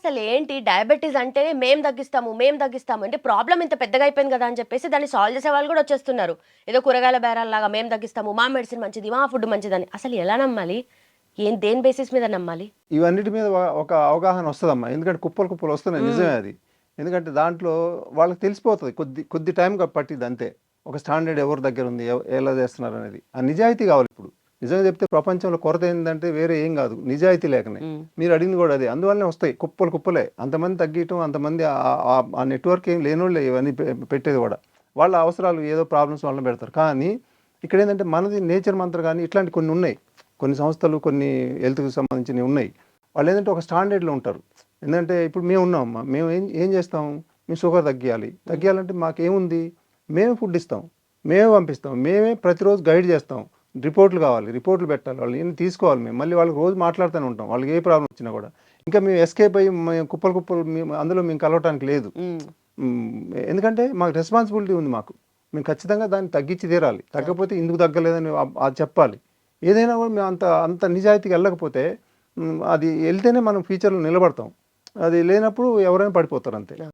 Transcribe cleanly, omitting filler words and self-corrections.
అసలేంటి డయాబెటిస్ అంటేనే మేము తగ్గిస్తాము. అంటే ప్రాబ్లమ్ ఇంత పెద్దగా అయిపోయింది గదా! అని చెప్పేసి దాన్ని సాల్వ్ చేసే వాళ్ళు గూడా వచ్చేస్తున్నారు. ఏదో కూరగాయల బేరాల్లాగా మేము తగ్గిస్తాము. మా మెడిసిన్ మంచిది. మా ఫుడ్ మంచిదని. అసలు ఎలా నమ్మాలి? దేని బేసిస్ మీద నమ్మాలి? ఇవన్నిటి మీద ఒక అవగాహన వస్తదమ్మా. ఎందుకంటే కుప్పలు కుప్పలు వస్తున్నాయి. హ్మ్. నిజమే అది. ఎందుకంటే దాంట్లో వాళ్ళకి తెలిసిపోతది. కొద్ది కొద్ది టైం పట్టిద్ది అంతే. ఒక స్టాండర్డ్ ఎవరి దగ్గర ఉంది? ఎలా చేస్తున్నారనేది. ఆ నిజాయితీ కావాలిప్పుడు. నిజంగా చెప్తే ప్రపంచంలో కొరత ఏందంటే వేరే ఏం గాదు. నిజాయితీ లేకనే. హ్మ్. మీరు అడిగింది గూడా అదే. అందువల్లనే వస్తాయి. కుప్పలు కుప్పలే. అంతమంది తగ్గీయటం, అంతమంది ఆ నెట్‌వర్క్ ఏం లేనోళ్ళే ఇవన్నీ పెట్టేది గూడా. వాళ్ళ అవసరాలు ఏదో ప్రాబ్లమ్స్ వలన పెడతారు. కానీ ఇక్కడేందంటే మనది నేచర్ మంత్ర గాని ఇట్లాంటి కొన్ని ఉన్నాయి. కొన్ని సంస్థలు, కొన్ని హెల్త్‌కి సంబంధించినవి ఉన్నాయి. వాళ్ళేందంటే ఒక స్టాండర్డ్‌లో ఉంటారు. ఏందంటే ఇప్పుడు మేమున్నామమ్మా. మేము ఏం ఏం చేస్తాం? మేము షుగర్ తగ్గియాలి. హ్మ్. తగ్గియాలంటే మాకేముంది? మేమే ఫుడ్ ఇస్తాం. మేమే పంపిస్తాం. మేమే ప్రతిరోజు గైడ్ చేస్తాం. రిపోర్ట్‌లు కావాలి. రిపోర్ట్‌లు పెట్టాలి. వాళ్ళయన్నీ తీసుకోవాలి మేము. మళ్ళీ వాళ్ళకి రోజు మాట్లాడుతూనే ఉంటాం. వాళ్ళకి ఏ ప్రాబ్లమ్ వచ్చినా కూడా. ఇంకా మేము ఎస్కేప్ అయ్యి మేము కుప్పలు కుప్పలు అందులో మేము కలవటానికి లేదు. హ్మ్. ఎందుకంటే మాకు రెస్పాన్సిబిలిటీ ఉంది మాకు. మేము ఖచ్చితంగా దాన్ని తగ్గించి తీరాలి. ఓకే. తగ్గకపోతే ఎందుకు తగ్గలేదని అది చెప్పాలి. ఏదైనా కూడా మేము అంత అంత నిజాయితీగా వెళ్ళకపోతే అది వెళ్తేనే మనం ఫ్యూచర్‌లో నిలబడతాం. అది లేనప్పుడు ఎవరైనా పడిపోతారు అంతే.